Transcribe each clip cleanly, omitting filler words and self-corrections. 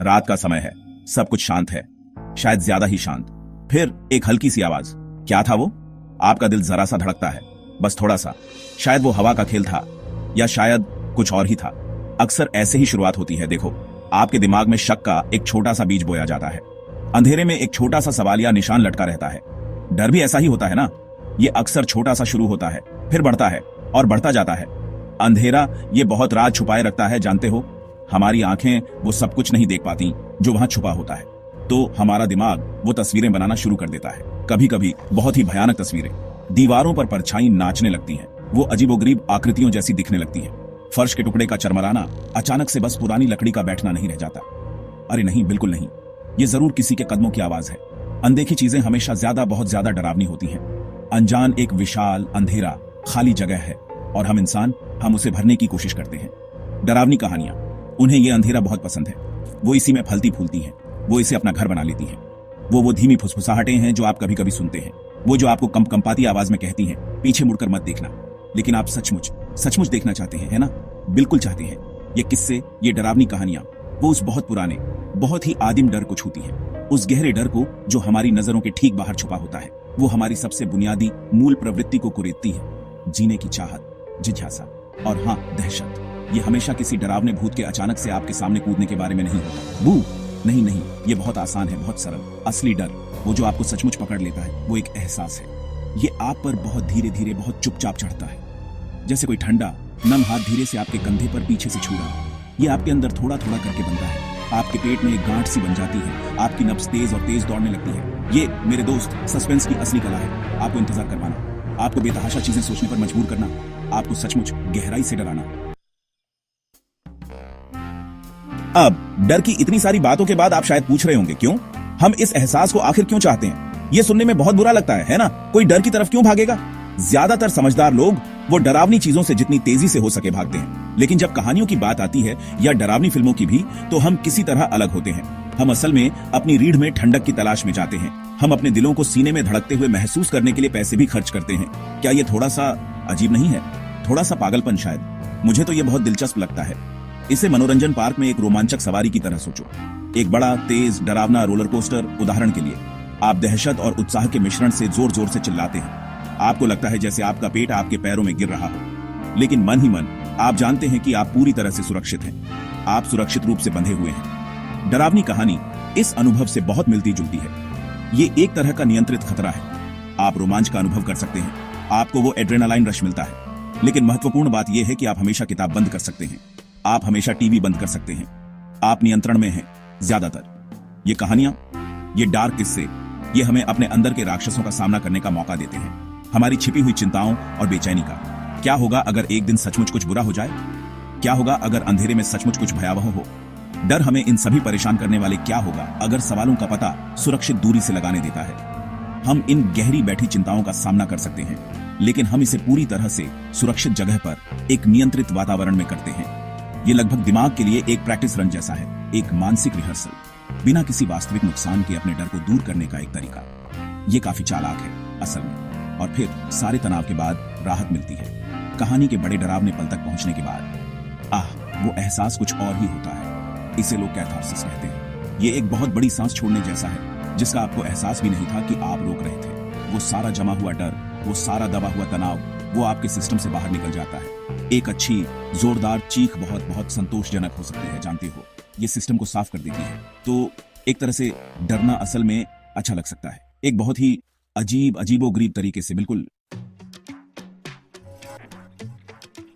रात का समय है, सब कुछ शांत है, शायद ज्यादा ही शांत। फिर एक हल्की सी आवाज। क्या था वो? आपका दिल जरा सा धड़कता है, बस थोड़ा सा। शायद वो हवा का खेल था, या शायद कुछ और ही था। अक्सर ऐसे ही शुरुआत होती है। देखो, आपके दिमाग में शक का एक छोटा सा बीज बोया जाता है। अंधेरे में एक छोटा सा सवालिया निशान लटका रहता है। डर भी ऐसा ही होता है ना। ये अक्सर छोटा सा शुरू होता है, फिर बढ़ता है और बढ़ता जाता है। अंधेरा ये बहुत राज छुपाए रखता है, जानते हो। हमारी आंखें वो सब कुछ नहीं देख पाती जो वहां छुपा होता है, तो हमारा दिमाग वो तस्वीरें बनाना शुरू कर देता है। कभी कभी बहुत ही भयानक तस्वीरें। दीवारों पर परछाई नाचने लगती हैं, वो अजीबोगरीब आकृतियों जैसी दिखने लगती हैं। फर्श के टुकड़े का चरमराना अचानक से बस पुरानी लकड़ी का बैठना नहीं रह जाता। अरे नहीं, बिल्कुल नहीं, ये जरूर किसी के कदमों की आवाज है। अनदेखी चीजें हमेशा बहुत ज्यादा डरावनी होती हैं। अनजान एक विशाल अंधेरा खाली जगह है और हम उसे भरने की कोशिश करते हैं। डरावनी कहानियां, उन्हें ये अंधेरा बहुत पसंद है। वो इसी में फलती फूलती हैं, वो इसे अपना घर बना लेती हैं। वो धीमी फुसफुसाहटें हैं जो आप कभी कभी सुनते हैं, वो जो आपको कंपकंपाती आवाज में कहती हैं, पीछे मुड़कर मत देखना। लेकिन आप सचमुच देखना चाहते हैं, है ना? बिल्कुल चाहते हैं। ये किस्से, ये डरावनी कहानियां, वो उस बहुत पुराने, बहुत ही आदिम डर को छूती हैं। उस गहरे डर को जो हमारी नजरों के ठीक बाहर छुपा होता है। वो हमारी सबसे बुनियादी मूल प्रवृत्ति को कुरेदती है। जीने की चाहत, जिज्ञासा और हाँ, दहशत। ये हमेशा किसी डरावने भूत के अचानक से आपके सामने कूदने के बारे में नहीं होता। बू नहीं, ये बहुत आसान है, बहुत सरल। असली डर, वो जो आपको सचमुच पकड़ लेता है, वो एक एहसास है। ये आप पर बहुत धीरे धीरे, बहुत चुपचाप चढ़ता है, जैसे कोई ठंडा नम हाथ धीरे से आपके कंधे पर पीछे से छू रहा है। ये आपके अंदर थोड़ा थोड़ा करके बनता है। आपके पेट में एक गांठ सी बन जाती है, आपकी नब्ज तेज दौड़ने लगती है। ये मेरे दोस्त सस्पेंस की असली कला है। आपको इंतजार करवाना, आपको बेतहाशा चीजें सोचने पर मजबूर करना, आपको सचमुच गहराई से डराना। अब डर की इतनी सारी बातों के बाद आप शायद पूछ रहे होंगे, क्यों? हम इस एहसास को आखिर क्यों चाहते हैं? ये सुनने में बहुत बुरा लगता है ना? कोई डर की तरफ क्यों भागेगा? ज्यादातर समझदार लोग वो डरावनी चीजों से जितनी तेजी से हो सके भागते हैं। लेकिन जब कहानियों की बात आती है, या डरावनी फिल्मों की भी, तो हम किसी तरह अलग होते हैं। हम असल में अपनी रीढ़ में ठंडक की तलाश में जाते हैं। हम अपने दिलों को सीने में धड़कते हुए महसूस करने के लिए पैसे भी खर्च करते हैं। क्या ये थोड़ा सा अजीब नहीं है? थोड़ा सा पागलपन शायद। मुझे तो ये बहुत दिलचस्प लगता है। इसे मनोरंजन पार्क में एक रोमांचक सवारी की तरह सोचो। एक बड़ा, तेज, डरावना रोलर कोस्टर। उदाहरण के लिए, आप दहशत और उत्साह के मिश्रण से जोर जोर से चिल्लाते हैं। आपको लगता है जैसे आपका पेट आपके पैरों में गिर रहा हो, लेकिन मन ही मन आप जानते हैं कि आप पूरी तरह से सुरक्षित हैं। आप सुरक्षित रूप से बंधे हुए हैं। डरावनी कहानी इस अनुभव से बहुत मिलती जुलती है। ये एक तरह का नियंत्रित खतरा है। आप रोमांच का अनुभव कर सकते हैं, आपको वो एड्रेनालाइन रश मिलता है। लेकिन महत्वपूर्ण बात यह है कि आप हमेशा किताब बंद कर सकते हैं, आप हमेशा टीवी बंद कर सकते हैं। आप नियंत्रण में हैं ज्यादातर। ये कहानियां, ये डार्क किस्से, ये हमें अपने अंदर के राक्षसों का सामना करने का मौका देते हैं, हमारी छिपी हुई चिंताओं और बेचैनी का। क्या होगा अगर एक दिन सचमुच कुछ बुरा हो जाए? क्या होगा अगर अंधेरे में सचमुच कुछ भयावह हो? डर हमें इन सभी परेशान करने वाले क्या होगा अगर सवालों का पता सुरक्षित दूरी से लगाने देता है। हम इन गहरी बैठी चिंताओं का सामना कर सकते हैं, लेकिन हम इसे पूरी तरह से सुरक्षित जगह पर एक नियंत्रित वातावरण में करते हैं। ये लगभग दिमाग के लिए एक प्रैक्टिस रन जैसा है, एक मानसिक रिहर्सल, बिना किसी वास्तविक नुकसान के अपने डर को दूर करने का एक तरीका। ये काफी चालाक है असल में। और फिर सारे तनाव के बाद राहत मिलती है। कहानी के बड़े डरावने पल तक पहुंचने के बाद वो एहसास कुछ और ही होता है। इसे लोग कैथार्सिस कहते हैं। ये एक बहुत बड़ी सांस छोड़ने जैसा है, जिसका आपको एहसास भी नहीं था कि आप रोक रहे थे। वो सारा जमा हुआ डर, वो सारा दबा हुआ तनाव, वो आपके सिस्टम से बाहर निकल जाता है। एक अच्छी जोरदार चीख बहुत संतोषजनक हो सकती है, जानते हो। ये सिस्टम को साफ कर देती है। तो एक तरह से डरना असल में अच्छा लग सकता है, एक बहुत ही अजीबोगरीब तरीके से। बिल्कुल।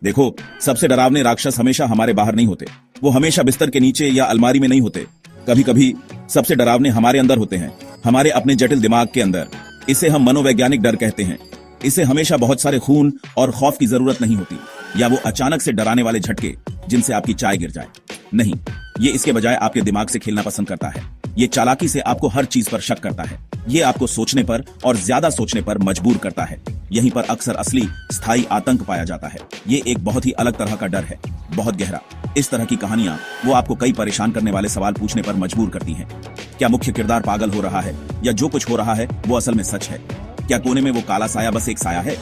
देखो, सबसे डरावने राक्षस हमेशा हमारे बाहर नहीं होते, वो हमेशा बिस्तर के नीचे या अलमारी में नहीं होते। कभी कभी सबसे डरावने हमारे अंदर होते हैं, हमारे अपने जटिल दिमाग के अंदर। इसे हम मनोवैज्ञानिक डर कहते हैं। इसे हमेशा बहुत सारे खून और खौफ की जरूरत नहीं होती, या वो अचानक से डराने वाले झटके जिनसे आपकी चाय गिर जाए। नहीं, ये इसके बजाय आपके दिमाग से खेलना पसंद करता है। ये चालाकी से आपको हर चीज पर शक करता है। ये आपको सोचने पर और ज्यादा सोचने पर मजबूर करता है। यहीं पर अक्सर असली स्थायी आतंक पाया जाता है। ये एक बहुत ही अलग तरह का डर है, बहुत गहरा। इस तरह की कहानियां वो आपको कई परेशान करने वाले सवाल पूछने पर मजबूर करती हैं। क्या मुख्य किरदार पागल हो रहा है, या जो कुछ हो रहा है वो असल में सच है? क्या कोने में वो काला साया बस एक साया है,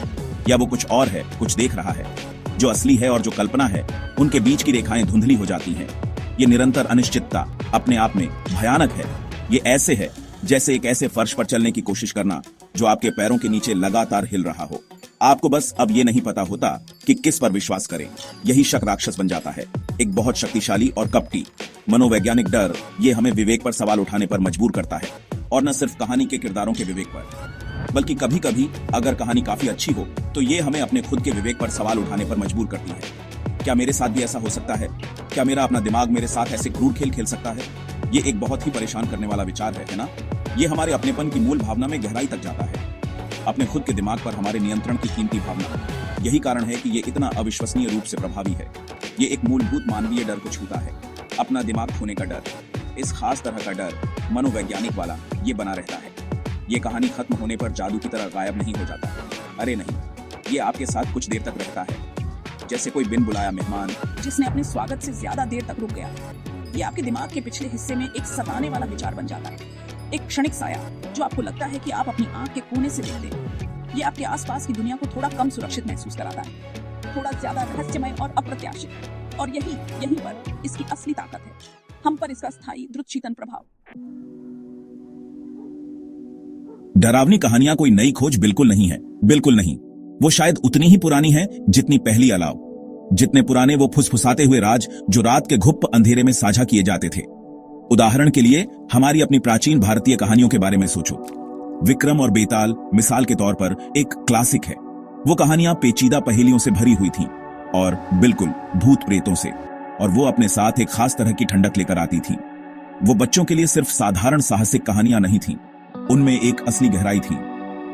या वो कुछ और है, कुछ देख रहा है? जो असली है और जो कल्पना है, उनके बीच की रेखाएं धुंधली हो जाती हैं। ये निरंतर अनिश्चितता अपने आप में भयानक है। ये ऐसे है जैसे एक ऐसे फर्श पर चलने की कोशिश करना जो आपके पैरों के नीचे लगातार हिल रहा हो। आपको बस अब ये नहीं पता होता कि किस पर विश्वास करें। यही शक राक्षस बन जाता है, एक बहुत शक्तिशाली और कपटी मनोवैज्ञानिक डर। ये हमें विवेक पर सवाल उठाने पर मजबूर करता है, और न सिर्फ कहानी के किरदारों के विवेक पर, बल्कि कभी कभी अगर कहानी काफी अच्छी हो तो ये हमें अपने खुद के विवेक पर सवाल उठाने पर मजबूर करती है। क्या मेरे साथ भी ऐसा हो सकता है? क्या मेरा अपना दिमाग मेरे साथ ऐसे क्रूर खेल खेल सकता है? ये एक बहुत ही परेशान करने वाला विचार है ना? ये हमारे अपनेपन की मूल भावना में गहराई तक जाता है, अपने खुद के दिमाग पर हमारे नियंत्रण की कीमती भावना। यही कारण है कि ये इतना अविश्वसनीय रूप से प्रभावी है। ये एक मूलभूत मानवीय डर को छूता है, अपना दिमाग खोने का डर। इस खास तरह का डर, मनोवैज्ञानिक वाला, ये बना रहता है। ये कहानी खत्म होने पर जादू की तरह गायब नहीं हो जाता। अरे नहीं, ये आपके साथ कुछ देर तक रहता है, जैसे कोई बिन बुलाया मेहमान जिसने अपने स्वागत से ज्यादा देर तक रुक गया। ये आपके दिमाग के पिछले हिस्से में एक सताने वाला विचार बन जाता है, एक क्षणिक साया जो आपको लगता है कि आप अपनी आंख के कोने से देखते हैं। ये आपके आसपास की दुनिया को थोड़ा कम सुरक्षित महसूस कराता है, थोड़ा ज्यादा रहस्यमय और अप्रत्याशित। और यहीं पर इसकी असली ताकत है, हम पर इसका स्थायी द्रुतशीतन प्रभाव। डरावनी कहानियां कोई नई खोज बिल्कुल नहीं है, बिल्कुल नहीं। वो शायद उतनी ही पुरानी है जितनी पहली अलाव, जितने पुराने वो फुसफुसाते हुए राज जो रात के घुप्प अंधेरे में साझा किए जाते थे। उदाहरण के लिए हमारी अपनी प्राचीन भारतीय कहानियों के बारे में सोचो। विक्रम और बेताल मिसाल के तौर पर एक क्लासिक है। वो कहानियां पेचीदा पहेलियों से भरी हुई थीं और बिल्कुल भूत प्रेतों से, और वो अपने साथ एक खास तरह की ठंडक लेकर आती थीं। वो बच्चों के लिए सिर्फ साधारण साहसिक कहानियां नहीं थीं, उनमें एक असली गहराई थी,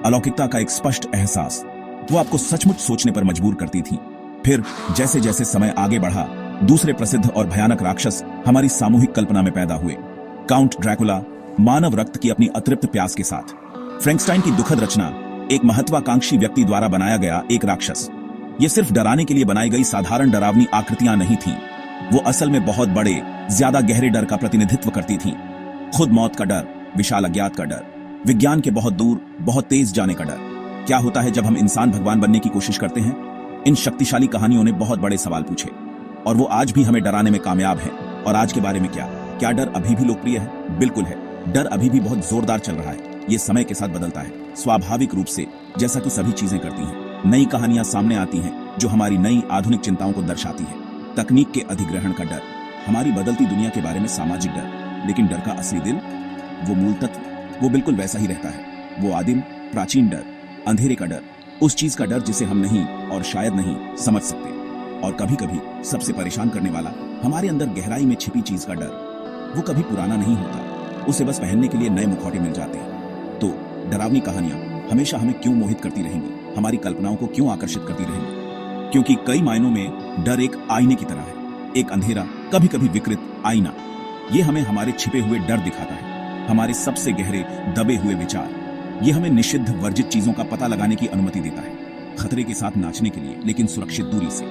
अलौकिकता का एक स्पष्ट एहसास। वो आपको सचमुच सोचने पर मजबूर करती थी। फिर जैसे जैसे समय आगे बढ़ा, दूसरे प्रसिद्ध और भयानक राक्षस हमारी सामूहिक कल्पना में पैदा हुए। काउंट ड्रैकुला, मानव रक्त की अपनी अतृप्त प्यास के साथ। फ्रैंकस्टाइन की दुखद रचना, एक महत्वाकांक्षी व्यक्ति द्वारा बनाया गया एक राक्षस। ये सिर्फ डराने के लिए बनाई गई साधारण डरावनी आकृतियां नहीं थीं, वो असल में बहुत बड़े, ज्यादा गहरे डर का प्रतिनिधित्व करती थीं। खुद मौत का डर, विशाल अज्ञात का डर, विज्ञान के बहुत दूर, बहुत तेज जाने का डर। क्या होता है जब हम इंसान भगवान बनने की कोशिश करते हैं? इन शक्तिशाली कहानियों ने बहुत बड़े सवाल पूछे, और वो आज भी हमें डराने में कामयाब हैं। और आज के बारे में क्या डर अभी भी लोकप्रिय है? बिल्कुल है। डर अभी भी बहुत जोरदार चल रहा है। ये समय के साथ बदलता है, स्वाभाविक रूप से, जैसा कि सभी चीजें करती हैं। नई कहानियां सामने आती हैं जो हमारी नई आधुनिक चिंताओं को दर्शाती है। तकनीक के अधिग्रहण का डर, हमारी बदलती दुनिया के बारे में सामाजिक डर। लेकिन डर का असली दिल, वो मूल तत्व, वो बिल्कुल वैसा ही रहता है। वो आदिम, प्राचीन डर, अंधेरे का डर, उस चीज का डर जिसे हम नहीं, और शायद नहीं, समझ सकते। और कभी कभी सबसे परेशान करने वाला, हमारे अंदर गहराई में छिपी चीज का डर। वो कभी पुराना नहीं होता, उसे बस पहनने के लिए नए मुखौटे मिल जाते हैं। तो डरावनी कहानियां हमेशा हमें क्यों मोहित करती रहेंगी, हमारी कल्पनाओं को क्यों आकर्षित करती रहेंगी? क्योंकि कई मायनों में डर एक आईने की तरह है, एक अंधेरा, कभी कभी विकृत आईना। ये हमें हमारे छिपे हुए डर दिखाता है, हमारे सबसे गहरे दबे हुए विचार। ये हमें निषिद्ध वर्जित चीजों का पता लगाने की अनुमति देता है, खतरे के साथ नाचने के लिए, लेकिन सुरक्षित दूरी से।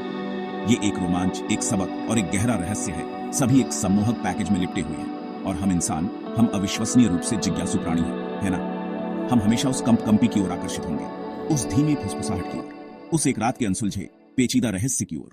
ये एक रोमांच, एक सबक और एक गहरा रहस्य है, सभी एक सम्मोहक पैकेज में लिपटे हुए हैं। और हम इंसान, हम अविश्वसनीय रूप से जिज्ञासु प्राणी हैं, है ना? हम हमेशा उस कंपकंपी की ओर आकर्षित होंगे, उस धीमी फुसफुसाहट की ओर, उस एक रात के अनसुलझे पेचीदा रहस्य की ओर।